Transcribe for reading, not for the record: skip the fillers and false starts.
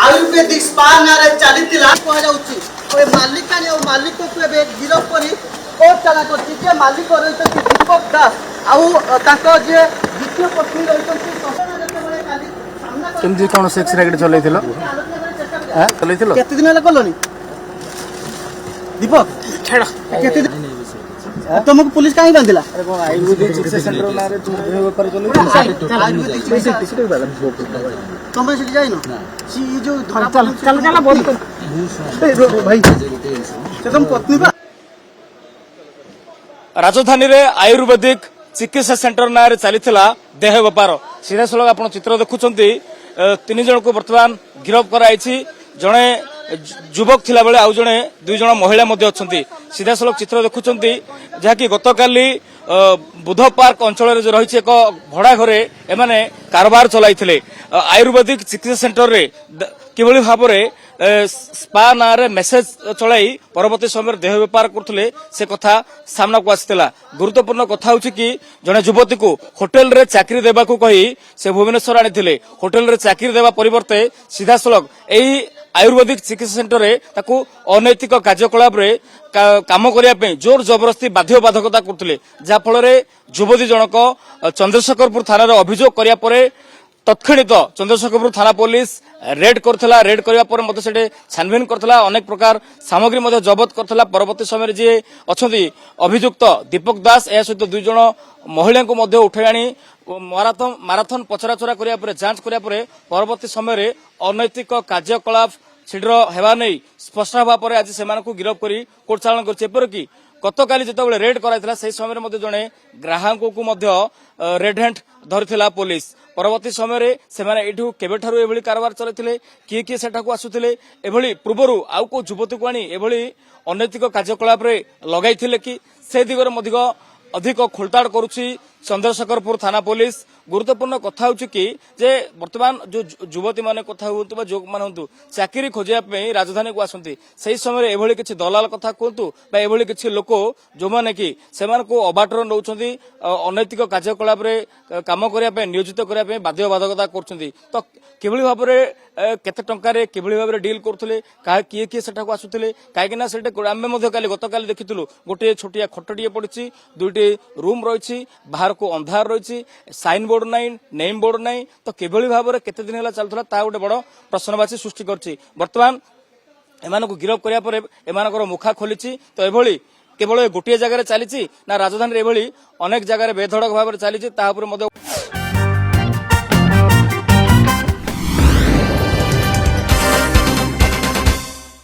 Ayurvedic spa नारे चलीला कह मालिकानी और मालिक को गिरफ कर कोर्ट चाला कर मालिक रही दीपक दास आउे द्वितीय पत्नी रही केमती कौन सेक्स रैकेट चलैथिलो चलैथिलो केते दिन कलोनी दीपक केते दिन तुमको पुलिस कहीं बांधिला आयुर्वेदिक चिकित्सा सेंटर नारे तुम व्यापार तुम से जाइनो सी जो चल चल चल बंद कर भाई तुम पत्नी का राजधानी रे आयुर्वेदिक चिकित्सा सेंटर नारे चलीथिला देह व्यापार सीधा सलग आपण चित्र देखुचंती तीन जन को वर्तमान गिरफ कराई जड़े युवक थिला बेले आउ जड़े दुई जन महिला मध्य अछंती सीधा सलग चित्र देखुचंती जहाँकि गतकाली बुध पार्क अंचल रही एक भड़ा घरे एमाने कारबार चलाइथिले आयुर्वेदिक चिकित्सा सेंटर रे किभली भाव स्पा ना मेसेज चलाई परवर्ती समय देह व्यापार करते से कथा सामना को आसीला गुरुत्वपूर्ण कथा हूँ कि जड़े युवती को होटेल रे चाकरी देवा कही से भुवनेश्वर आनी होटेल रे चाकरी देवा परिवर्ते सीधा सलग यही आयुर्वेदिक चिकित्सा सेंटर रे ताकू अनैतिक कार्यकलाप रे काम करने जोर जबरदस्ती बाध्य बाधकता करते जहाँफल युवती जनक चंद्रशेखरपुर थाना अभियोग कराया तत्क्षणित चंद्रशेखरपुर थाना पुलिस रेड करथिला रेड करिया पर मते सेटे छानबीन करथिला अनेक प्रकार सामग्री मते जब्त करथिला परवर्ती समय जे अछंती अभियुक्त दीपक दास ए सहित दुई जण महिला को मते उठाई आनी माराथन पचराचरा करिया पर जांच करिया पर परवर्ती समय अनैतिक कार्यकलाप शीघ्र हेबा नै स्पष्ट हवा पर आज सेमान को गिरफ्त करी कोर्ट चालान करछि एपरकी गतकाली जितेबाला रेड कराइथिला सेही समय मते जणे ग्राहक को मते रेड हैंड धरिथिला पुलिस परवर्ती समय सेमाने एठू केबेठारु एभली कारबार चलैथिले किए सेठाकू आसुथिले एभली पूर्वरु आउ को युवती को आनी एभली अनैतिक कार्यकलाप रे लगाइथिले कि से दिगरे अधिक खोलताड़ करुछि चंद्रशेखरपुर थाना पुलिस गुरुत्वपूर्ण कथा होछि कि जे वर्तमान जो युवती माने कथा होतु बा जो मान होतु चाकरी खोजिया पे राजधानी को आसंती सही समय एभली किछि दलाल कथा कहतु बा एभली किछि लोक जो माने कि सेमान को अबाटर नउछंती अनैतिक कार्यकलाप रे काम करिया पे नियोजित करिया पे बाध्य बाधकता करछंती तो किभली भाबरे केते टंका रे किभली भाबरे डील करथले का किए सेठाको आसुथले काहेकि ना सेटे आमे मध्ये काली गतकाली देखितलु गोटे छोटिया खटटिए पड़िछि दुइटी रूम रहिछि बाहर को अंधार रही साइन बोर्ड नाई नेम बोर्ड नाई तो किभली भाव केते दिन है चलता ता गोटे बड़ प्रश्नवाची सृष्टि करछि वर्तमान एमान को गिरफ करिया पर एमानकर मुखा खोली तो एभली केवल गोटे जगह चली ना राजधानी एभली अनेक जगह बेधड़क भाव चली